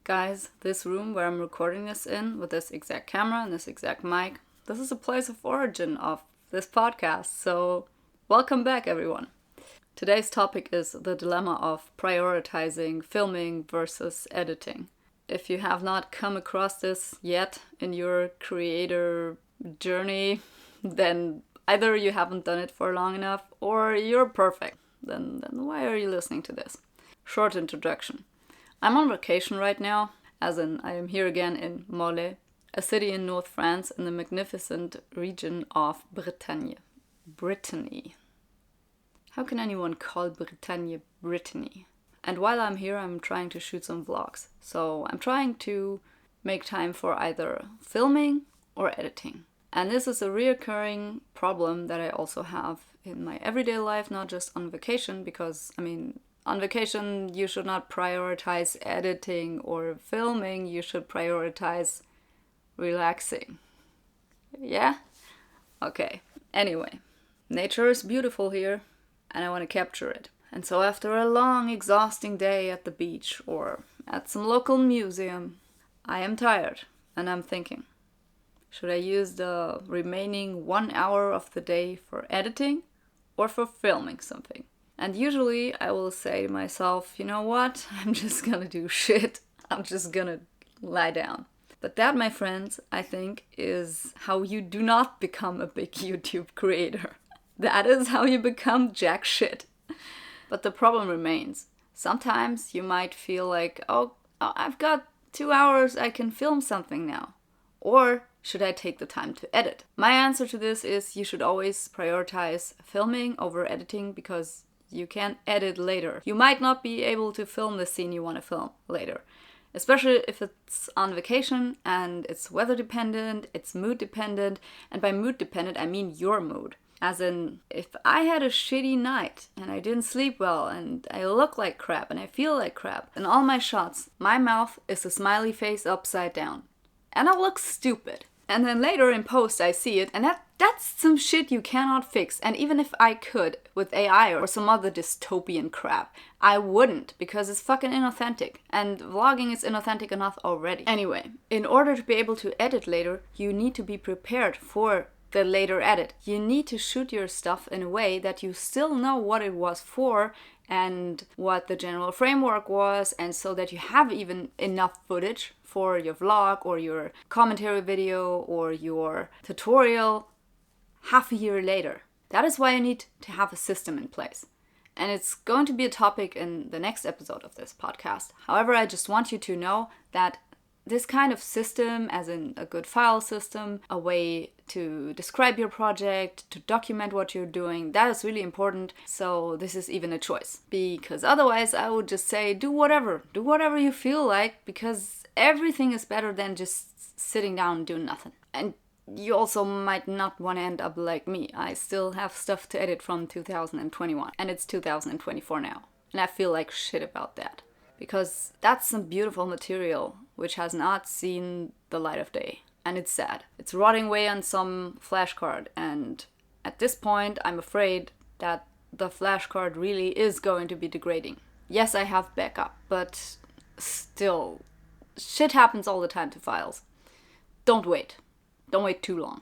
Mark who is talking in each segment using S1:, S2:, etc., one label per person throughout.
S1: Guys, this room where I'm recording this in, with this exact camera and this exact mic, this is the place of origin of this podcast, so welcome back everyone. Today's topic is the dilemma of prioritizing filming versus editing. If you have not come across this yet in your creator journey, then either you haven't done it for long enough or you're perfect. Then why are you listening to this? Short introduction. I'm on vacation right now, as in I am here again in Morlaix, a city in North France in the magnificent region of Bretagne. Brittany. How can anyone call Bretagne Brittany? And while I'm here, I'm trying to shoot some vlogs. So I'm trying to make time for either filming or editing. And this is a reoccurring problem that I also have in my everyday life, not just on vacation, because, on vacation, you should not prioritize editing or filming, you should prioritize relaxing. Yeah? Okay. Anyway, nature is beautiful here, and I want to capture it. And so after a long, exhausting day at the beach or at some local museum, I am tired, and I'm thinking, should I use the remaining 1 hour of the day for editing or for filming something? And usually I will say to myself, you know what, I'm just gonna do shit. I'm just gonna lie down. But that, my friends, I think is how you do not become a big YouTube creator. That is how you become jack shit. But the problem remains. Sometimes you might feel like, oh, I've got 2 hours, I can film something now. Or should I take the time to edit? My answer to this is you should always prioritize filming over editing because you can edit later. You might not be able to film the scene you want to film later. Especially if it's on vacation and it's weather dependent, it's mood dependent. And by mood dependent, I mean your mood. As in, if I had a shitty night and I didn't sleep well and I look like crap and I feel like crap, in all my shots, my mouth is a smiley face upside down. And I look stupid. And then later in post I see it, and that's some shit you cannot fix. And even if I could, with AI or some other dystopian crap, I wouldn't, because it's fucking inauthentic. And vlogging is inauthentic enough already. Anyway, in order to be able to edit later, you need to be prepared for the later edit. You need to shoot your stuff in a way that you still know what it was for and what the general framework was, and so that you have even enough footage for your vlog or your commentary video or your tutorial half a year later. That is why you need to have a system in place. And it's going to be a topic in the next episode of this podcast. However, I just want you to know that this kind of system, as in a good file system, a way to describe your project, to document what you're doing, that is really important. So this is even a choice. Because otherwise I would just say, do whatever you feel like, because everything is better than just sitting down and doing nothing. And you also might not want to end up like me. I still have stuff to edit from 2021, and it's 2024 now. And I feel like shit about that. Because that's some beautiful material which has not seen the light of day. And it's sad. It's rotting away on some flashcard. And at this point, I'm afraid that the flashcard really is going to be degrading. Yes, I have backup, but still, shit happens all the time to files. Don't wait. Don't wait too long.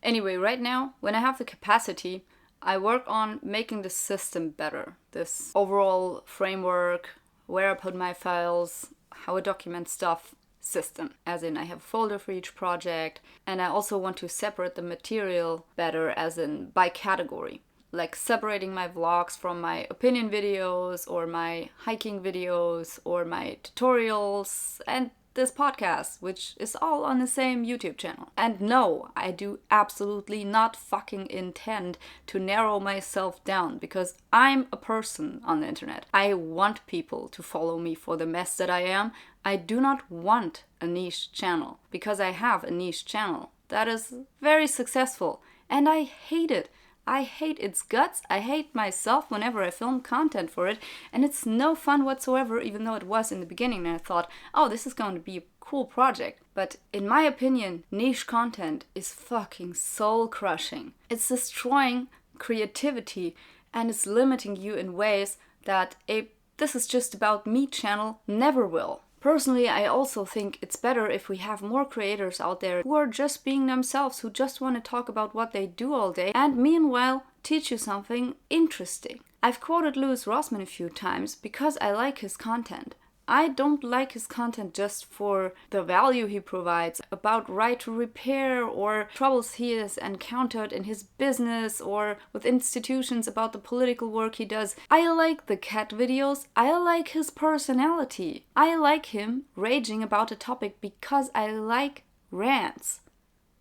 S1: Anyway, right now, when I have the capacity, I work on making the system better. This overall framework, where I put my files, how I document stuff system. As in, I have a folder for each project, and I also want to separate the material better, as in by category. Like separating my vlogs from my opinion videos, or my hiking videos, or my tutorials, and this podcast, which is all on the same YouTube channel. And no, I do absolutely not fucking intend to narrow myself down, because I'm a person on the internet. I want people to follow me for the mess that I am. I do not want a niche channel, because I have a niche channel that is very successful, and I hate it. I hate its guts. I hate myself whenever I film content for it, and it's no fun whatsoever, even though it was in the beginning, and I thought, oh, this is going to be a cool project. But in my opinion, niche content is fucking soul-crushing. It's destroying creativity, and it's limiting you in ways that a "this is just about me" channel never will. Personally, I also think it's better if we have more creators out there who are just being themselves, who just want to talk about what they do all day, and meanwhile teach you something interesting. I've quoted Louis Rossmann a few times because I like his content. I don't like his content just for the value he provides about right to repair or troubles he has encountered in his business or with institutions about the political work he does. I like the cat videos. I like his personality. I like him raging about a topic because I like rants,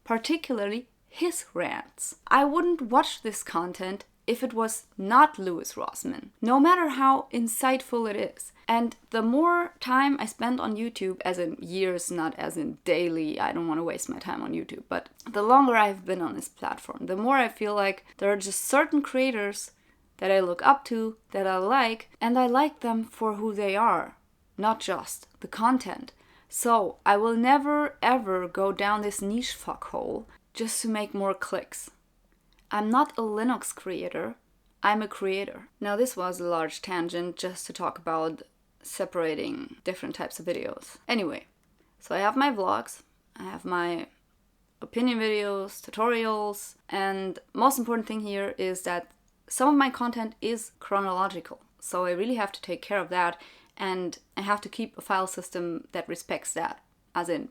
S1: particularly his rants. I wouldn't watch this content if it was not Louis Rossmann, no matter how insightful it is. And the more time I spend on YouTube, as in years, not as in daily, I don't want to waste my time on YouTube, but the longer I've been on this platform, the more I feel like there are just certain creators that I look up to, that I like, and I like them for who they are, not just the content. So I will never ever go down this niche fuckhole just to make more clicks. I'm not a Linux creator, I'm a creator. Now this was a large tangent just to talk about separating different types of videos. Anyway, so I have my vlogs, I have my opinion videos, tutorials, and most important thing here is that some of my content is chronological. So I really have to take care of that, and I have to keep a file system that respects that, as in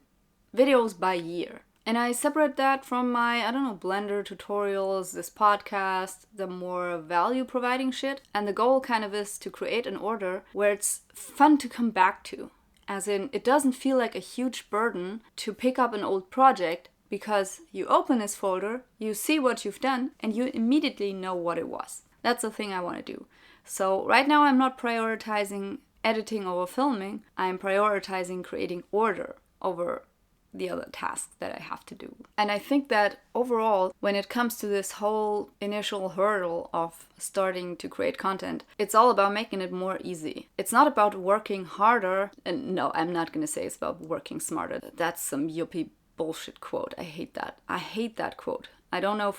S1: videos by year. And I separate that from my, Blender tutorials, this podcast, the more value providing shit. And the goal kind of is to create an order where it's fun to come back to. As in, it doesn't feel like a huge burden to pick up an old project because you open this folder, you see what you've done, and you immediately know what it was. That's the thing I want to do. So right now I'm not prioritizing editing over filming. I'm prioritizing creating order over the other tasks that I have to do. And I think that overall, when it comes to this whole initial hurdle of starting to create content, it's all about making it more easy. It's not about working harder. And no, I'm not going to say it's about working smarter. That's some yuppie bullshit quote. I hate that. I hate that quote. I don't know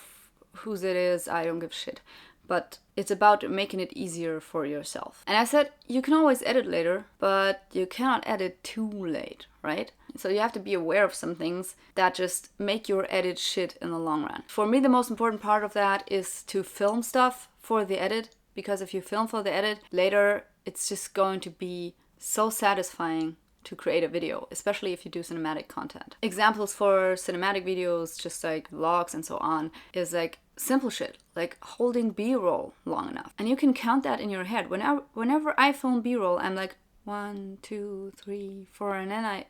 S1: whose it is. I don't give a shit. But it's about making it easier for yourself. And I said, you can always edit later, but you cannot edit too late, right? So you have to be aware of some things that just make your edit shit in the long run. For me, the most important part of that is to film stuff for the edit, because if you film for the edit, later it's just going to be so satisfying to create a video, especially if you do cinematic content. Examples for cinematic videos, just like vlogs and so on, is like simple shit, like holding B-roll long enough. And you can count that in your head. Whenever I film B-roll, I'm like 1, 2, 3, 4, and then I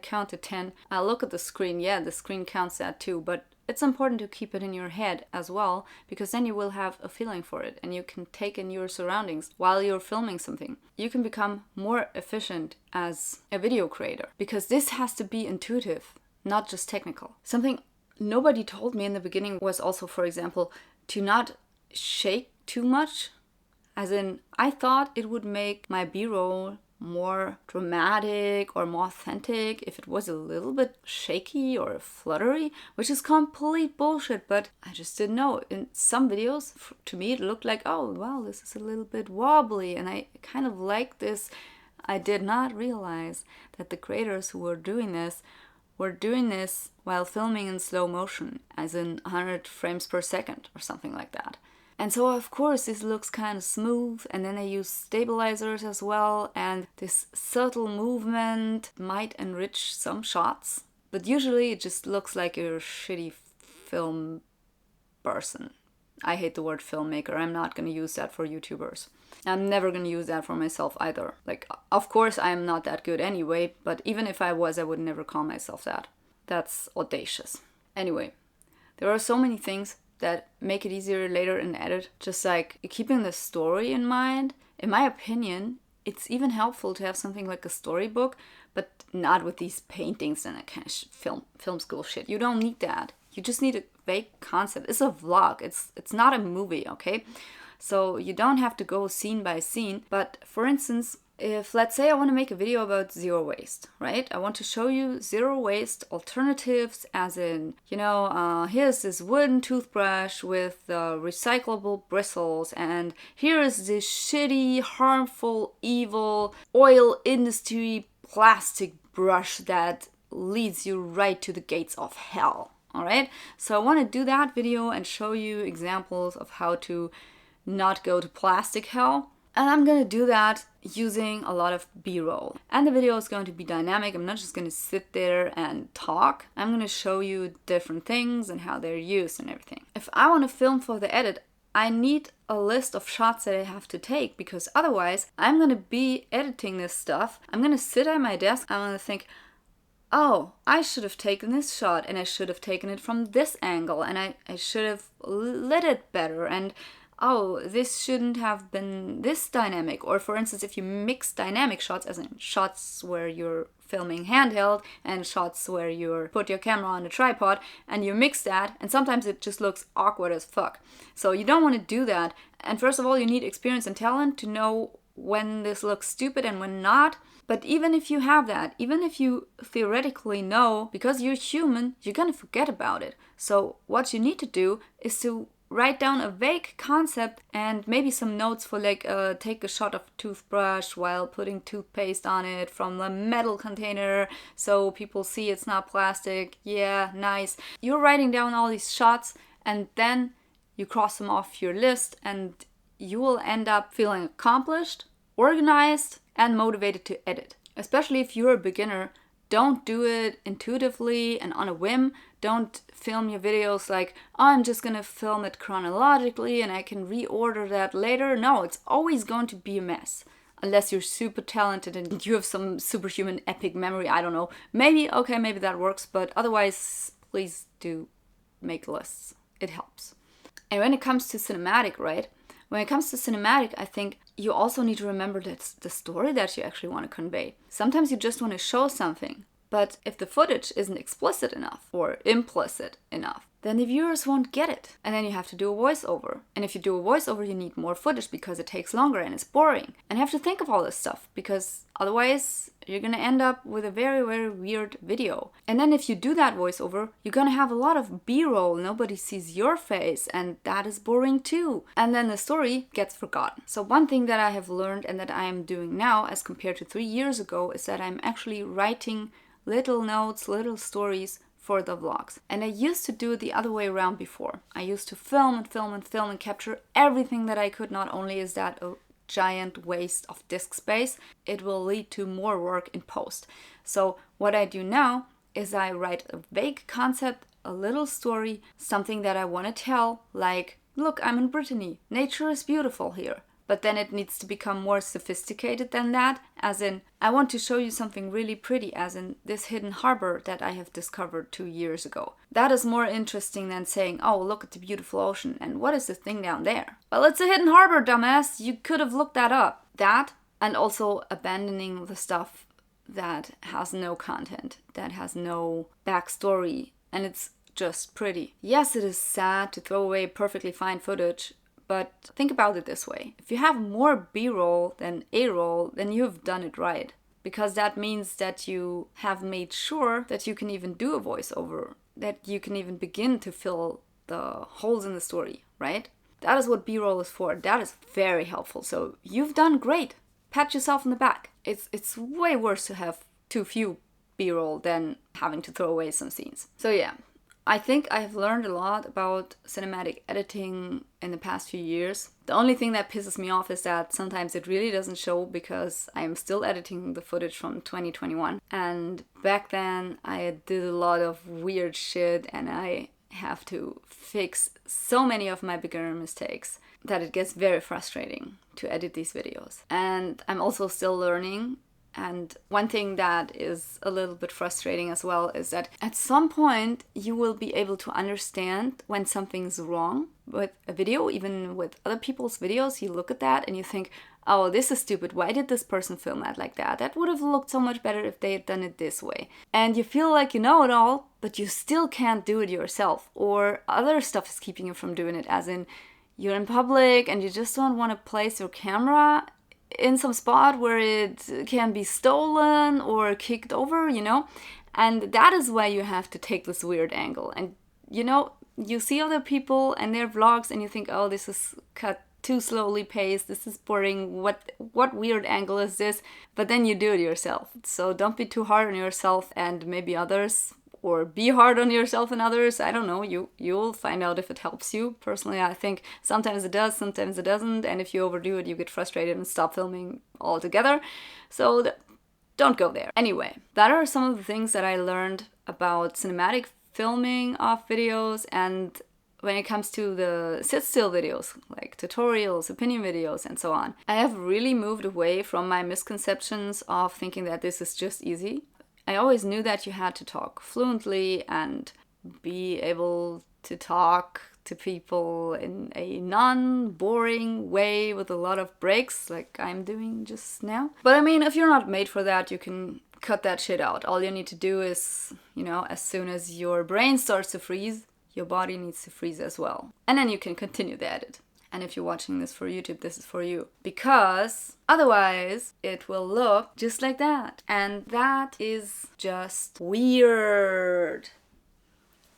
S1: count to 10. I look at the screen, yeah, the screen counts that too, but it's important to keep it in your head as well, because then you will have a feeling for it and you can take in your surroundings while you're filming something. You can become more efficient as a video creator, because this has to be intuitive, not just technical. Something nobody told me in the beginning was also, for example, to not shake too much. As in, I thought it would make my B-roll more dramatic or more authentic if it was a little bit shaky or fluttery, which is complete bullshit, but I just didn't know. In some videos, to me, it looked like, oh, wow, this is a little bit wobbly, and I kind of like this. I did not realize that the creators who were doing this while filming in slow motion, as in 100 frames per second or something like that. And so, of course, this looks kind of smooth, and then they use stabilizers as well, and this subtle movement might enrich some shots, but usually it just looks like a shitty film person. I hate the word filmmaker. I'm not going to use that for YouTubers. I'm never going to use that for myself either. Like, of course, I'm not that good anyway, but even if I was, I would never call myself that. That's audacious. Anyway, there are so many things that make it easier later in edit, just like keeping the story in mind. In my opinion, it's even helpful to have something like a storybook, but not with these paintings and that kind of film school shit. You don't need that. You just need a vague concept. It's a vlog. It's not a movie, okay? So you don't have to go scene by scene. But for instance, if let's say I want to make a video about zero waste, right? I want to show you zero waste alternatives, as in, here's this wooden toothbrush with recyclable bristles, and here is this shitty, harmful, evil oil industry plastic brush that leads you right to the gates of hell. All right, so I want to do that video and show you examples of how to not go to plastic hell. And I'm gonna do that using a lot of B-roll. And the video is going to be dynamic. I'm not just gonna sit there and talk. I'm gonna show you different things and how they're used and everything. If I want to film for the edit, I need a list of shots that I have to take, because otherwise I'm gonna be editing this stuff. I'm gonna sit at my desk, I'm gonna think, oh, I should have taken this shot and I should have taken it from this angle and I should have lit it better, and oh, this shouldn't have been this dynamic. Or for instance, if you mix dynamic shots, as in shots where you're filming handheld and shots where you put your camera on a tripod and you mix that, and sometimes it just looks awkward as fuck. So you don't want to do that. And first of all, you need experience and talent to know when this looks stupid and when not. But even if you have that, even if you theoretically know, because you're human, you're gonna forget about it. So what you need to do is to write down a vague concept and maybe some notes for like take a shot of toothbrush while putting toothpaste on it from a metal container so people see it's not plastic. Yeah, nice. You're writing down all these shots and then you cross them off your list, and you will end up feeling accomplished, organized, and motivated to edit. Especially if you're a beginner, don't do it intuitively and on a whim. Don't film your videos like, oh, I'm just gonna film it chronologically and I can reorder that later. No, it's always going to be a mess. Unless you're super talented and you have some superhuman epic memory, I don't know. Maybe that works, but otherwise, please do make lists. It helps. And when it comes to cinematic, right? When it comes to cinematic, I think you also need to remember that it's the story that you actually want to convey. Sometimes you just want to show something, but if the footage isn't explicit enough or implicit enough, then the viewers won't get it. And then you have to do a voiceover. And if you do a voiceover, you need more footage because it takes longer and it's boring. And you have to think of all this stuff, because otherwise you're gonna end up with a very, very weird video. And then if you do that voiceover, you're gonna have a lot of B-roll. Nobody sees your face, and that is boring too. And then the story gets forgotten. So one thing that I have learned and that I am doing now as compared to 3 years ago is that I'm actually writing little notes, little stories for the vlogs. And I used to do it the other way around before. I used to film and capture everything that I could. Not only is that a giant waste of disk space, it will lead to more work in post. So what I do now is I write a vague concept, a little story, something that I want to tell, like, look, I'm in Brittany, nature is beautiful here. But then it needs to become more sophisticated than that, as in, I want to show you something really pretty, as in this hidden harbor that I have discovered 2 years ago. That is more interesting than saying, oh, look at the beautiful ocean, and what is the thing down there? Well, it's a hidden harbor, dumbass. You could have looked that up. That, and also abandoning the stuff that has no content, that has no backstory, and it's just pretty. Yes, it is sad to throw away perfectly fine footage, but think about it this way. If you have more B-roll than A-roll, then you've done it right. Because that means that you have made sure that you can even do a voiceover, that you can even begin to fill the holes in the story, right? That is what B-roll is for. That is very helpful. So you've done great. Pat yourself on the back. It's way worse to have too few B-roll than having to throw away some scenes. So yeah. I think I have learned a lot about cinematic editing in the past few years. The only thing that pisses me off is that sometimes it really doesn't show, because I am still editing the footage from 2021. And back then I did a lot of weird shit, and I have to fix so many of my beginner mistakes that it gets very frustrating to edit these videos. And I'm also still learning. And one thing that is a little bit frustrating as well is that at some point you will be able to understand when something's wrong with a video. Even with other people's videos, you look at that and you think, oh, this is stupid. Why did this person film that like that? That would have looked so much better if they had done it this way. And you feel like you know it all, but you still can't do it yourself. Or other stuff is keeping you from doing it, as in you're in public and you just don't want to place your camera in some spot where it can be stolen or kicked over, you know? And that is why you have to take this weird angle. And, you know, you see other people and their vlogs and you think, oh, this is cut too slowly paced, this is boring, what weird angle is this? But then you do it yourself. So don't be too hard on yourself and maybe others, or be hard on yourself and others. I don't know, you'll find out if it helps you. Personally, I think sometimes it does, sometimes it doesn't, and if you overdo it, you get frustrated and stop filming altogether. So don't go there. Anyway, that are some of the things that I learned about cinematic filming of videos. And when it comes to the sit still videos, like tutorials, opinion videos, and so on, I have really moved away from my misconceptions of thinking that this is just easy. I always knew that you had to talk fluently and be able to talk to people in a non-boring way with a lot of breaks, like I'm doing just now. But I mean, if you're not made for that, you can cut that shit out. All you need to do is, as soon as your brain starts to freeze, your body needs to freeze as well. And then you can continue the edit. And if you're watching this for YouTube, this is for you. Because otherwise, it will look just like that. And that is just weird.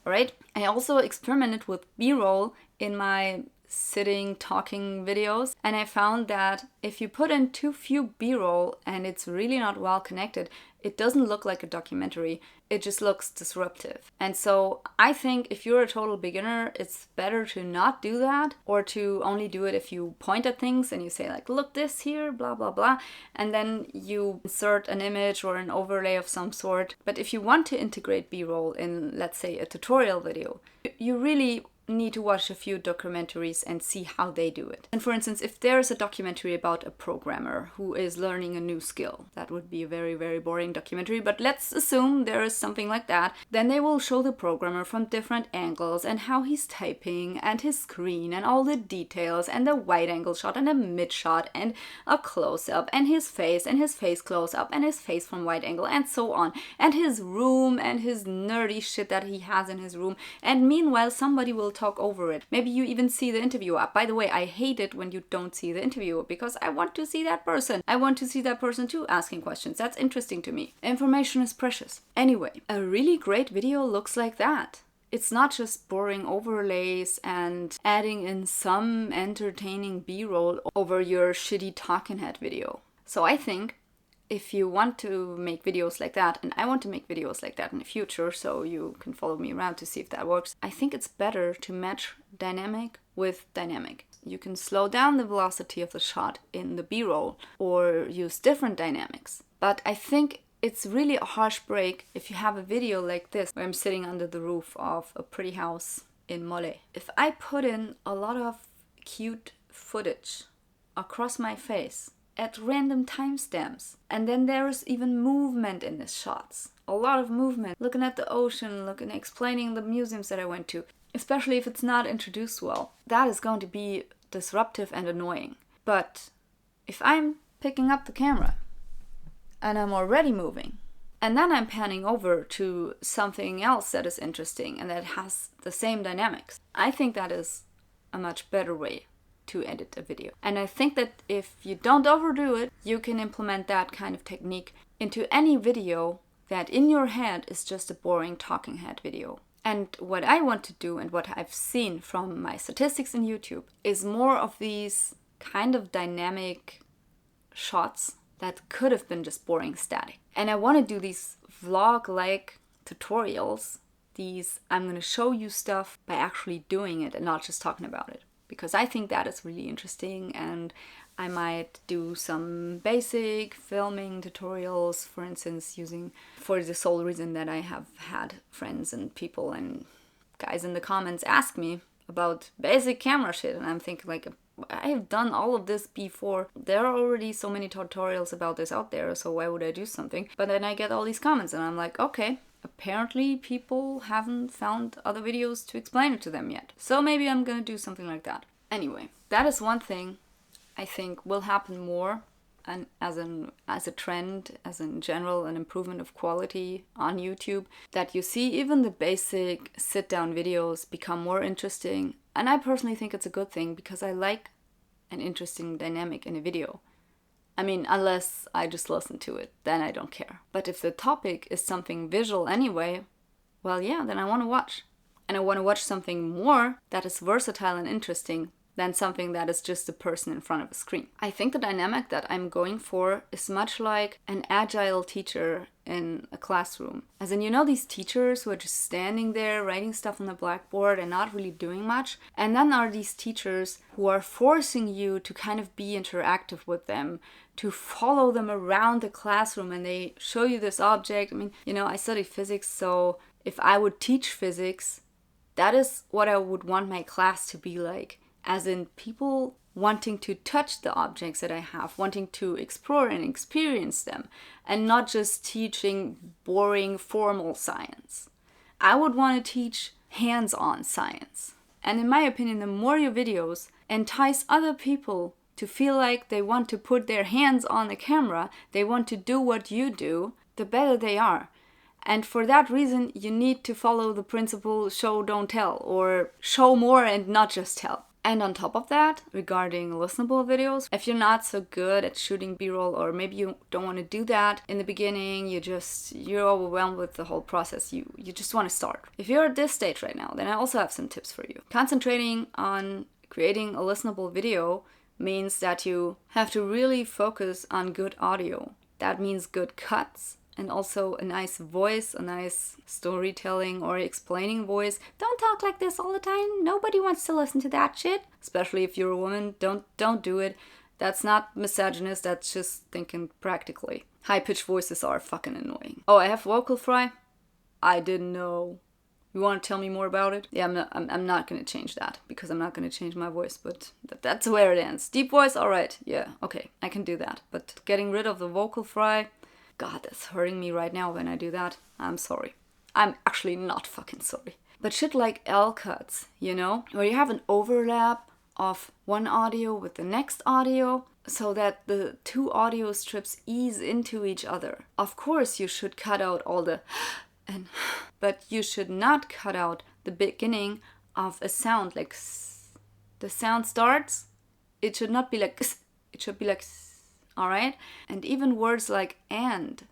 S1: Alright? I also experimented with B-roll in my sitting talking videos, and I found that if you put in too few B-roll and it's really not well connected, it doesn't look like a documentary. It just looks disruptive. And so I think if you're a total beginner, it's better to not do that, or to only do it if you point at things and you say like, look this here, blah, blah, blah. And then you insert an image or an overlay of some sort. But if you want to integrate B-roll in, let's say, a tutorial video, you really need to watch a few documentaries and see how they do it. And for instance, if there's a documentary about a programmer who is learning a new skill, that would be a very, very boring documentary, but let's assume there is something like that, then they will show the programmer from different angles and how he's typing and his screen and all the details and the wide angle shot and a mid shot and a close-up and his face close-up and his face from wide angle and so on, and his room and his nerdy shit that he has in his room. And meanwhile, somebody will talk over it. Maybe you even see the interviewer. By the way, I hate it when you don't see the interviewer, because I want to see that person. I want to see that person too asking questions. That's interesting to me. Information is precious. Anyway, a really great video looks like that. It's not just boring overlays and adding in some entertaining B-roll over your shitty talking head video. So I think if you want to make videos like that, and I want to make videos like that in the future, so you can follow me around to see if that works, I think it's better to match dynamic with dynamic. You can slow down the velocity of the shot in the B-roll or use different dynamics. But I think it's really a harsh break if you have a video like this, where I'm sitting under the roof of a pretty house in Mole. If I put in a lot of cute footage across my face, at random timestamps, and then there's even movement in the shots, a lot of movement, looking at the ocean, explaining the museums that I went to, especially if it's not introduced well, that is going to be disruptive and annoying. But if I'm picking up the camera and I'm already moving, and then I'm panning over to something else that is interesting and that has the same dynamics, I think that is a much better way to edit a video. And I think that if you don't overdo it, you can implement that kind of technique into any video that in your head is just a boring talking head video. And what I want to do, and what I've seen from my statistics in YouTube, is more of these kind of dynamic shots that could have been just boring static. And I want to do these vlog-like tutorials, these I'm going to show you stuff by actually doing it and not just talking about it. Because I think that is really interesting, and I might do some basic filming tutorials, for instance, for the sole reason that I have had friends and people and guys in the comments ask me about basic camera shit, and I'm thinking like, I've done all of this before. There are already so many tutorials about this out there, so why would I do something? But then I get all these comments and I'm like, okay, apparently people haven't found other videos to explain it to them yet. So maybe I'm gonna do something like that. Anyway, that is one thing I think will happen more, and as a trend, as in general, an improvement of quality on YouTube, that you see even the basic sit-down videos become more interesting. And I personally think it's a good thing, because I like an interesting dynamic in a video. I mean, unless I just listen to it, then I don't care. But if the topic is something visual anyway, well, yeah, then I want to watch. And I want to watch something more that is versatile and interesting than something that is just a person in front of a screen. I think the dynamic that I'm going for is much like an agile teacher in a classroom. As in, these teachers who are just standing there writing stuff on the blackboard and not really doing much. And then are these teachers who are forcing you to kind of be interactive with them, to follow them around the classroom, and they show you this object. I mean, I study physics, so if I would teach physics, that is what I would want my class to be like. As in, people wanting to touch the objects that I have, wanting to explore and experience them, and not just teaching boring formal science. I would want to teach hands-on science. And in my opinion, the more your videos entice other people to feel like they want to put their hands on the camera, they want to do what you do, the better they are. And for that reason, you need to follow the principle show, don't tell, or show more and not just tell. And on top of that, regarding listenable videos, if you're not so good at shooting B-roll, or maybe you don't want to do that in the beginning, you're overwhelmed with the whole process, you just want to start. If you're at this stage right now, then I also have some tips for you. Concentrating on creating a listenable video means that you have to really focus on good audio. That means good cuts, and also a nice voice, a nice storytelling or explaining voice. Don't talk like this all the time. Nobody wants to listen to that shit. Especially if you're a woman, don't do it. That's not misogynist, that's just thinking practically. High-pitched voices are fucking annoying. Oh, I have vocal fry? I didn't know. You want to tell me more about it? Yeah, I'm not going to change that, because I'm not going to change my voice, but that's where it ends. Deep voice, alright, yeah, okay, I can do that. But getting rid of the vocal fry, God, that's hurting me right now when I do that. I'm sorry. I'm actually not fucking sorry. But shit like L cuts, where you have an overlap of one audio with the next audio, so that the two audio strips ease into each other. Of course, you should cut out all the but you should not cut out the beginning of a sound like the sound starts. It should not be like it should be like alright? And even words like and,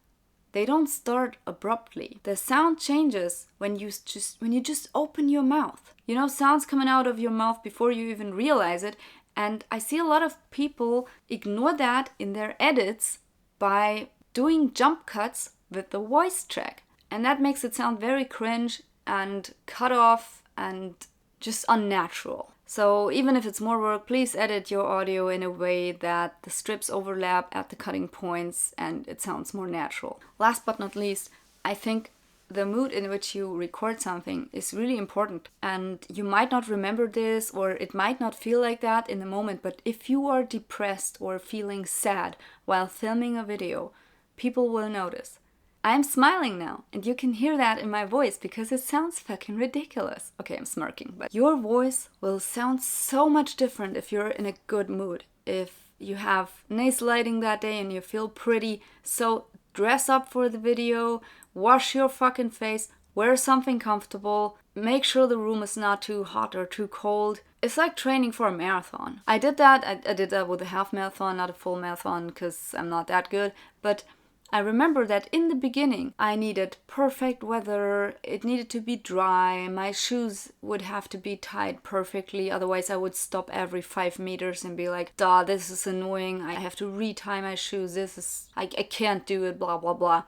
S1: they don't start abruptly. The sound changes when you just open your mouth. Sounds coming out of your mouth before you even realize it. And I see a lot of people ignore that in their edits by doing jump cuts with the voice track. And that makes it sound very cringe and cut off and just unnatural. So even if it's more work, please edit your audio in a way that the strips overlap at the cutting points and it sounds more natural. Last but not least, I think the mood in which you record something is really important. And you might not remember this, or it might not feel like that in the moment, but if you are depressed or feeling sad while filming a video, people will notice. I'm smiling now, and you can hear that in my voice because it sounds fucking ridiculous. Okay, I'm smirking, but your voice will sound so much different if you're in a good mood. If you have nice lighting that day and you feel pretty, so dress up for the video, wash your fucking face, wear something comfortable, make sure the room is not too hot or too cold. It's like training for a marathon. I did that with a half marathon, not a full marathon, because I'm not that good, but I remember that in the beginning I needed perfect weather, it needed to be dry, my shoes would have to be tied perfectly, otherwise I would stop every 5 meters and be like, duh, this is annoying, I have to retie my shoes, I can't do it, blah blah blah.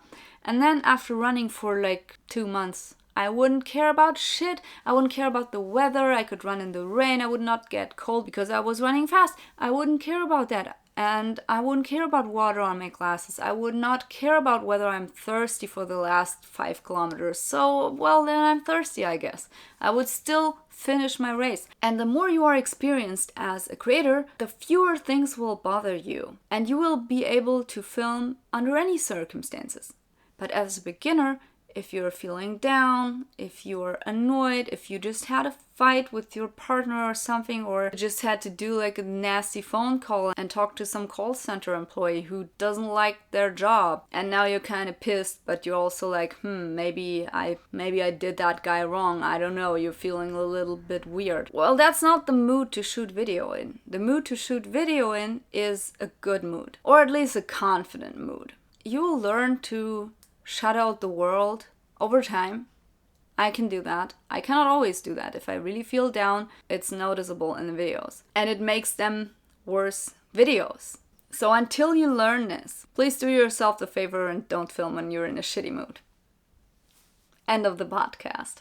S1: And then after running for like 2 months, I wouldn't care about shit, I wouldn't care about the weather, I could run in the rain, I would not get cold because I was running fast, I wouldn't care about that. And I wouldn't care about water on my glasses. I would not care about whether I'm thirsty for the last 5 kilometers. So, well, then I'm thirsty, I guess. I would still finish my race. And the more you are experienced as a creator, the fewer things will bother you. And you will be able to film under any circumstances. But as a beginner, if you're feeling down, if you're annoyed, if you just had a fight with your partner or something, or just had to do like a nasty phone call and talk to some call center employee who doesn't like their job, and now you're kind of pissed, but you're also like, maybe I did that guy wrong, I don't know, you're feeling a little bit weird. Well, that's not the mood to shoot video in. The mood to shoot video in is a good mood, or at least a confident mood. You will learn to shut out the world over time. I can do that. I cannot always do that. If I really feel down, it's noticeable in the videos. And it makes them worse videos. So until you learn this, please do yourself the favor and don't film when you're in a shitty mood. End of the podcast.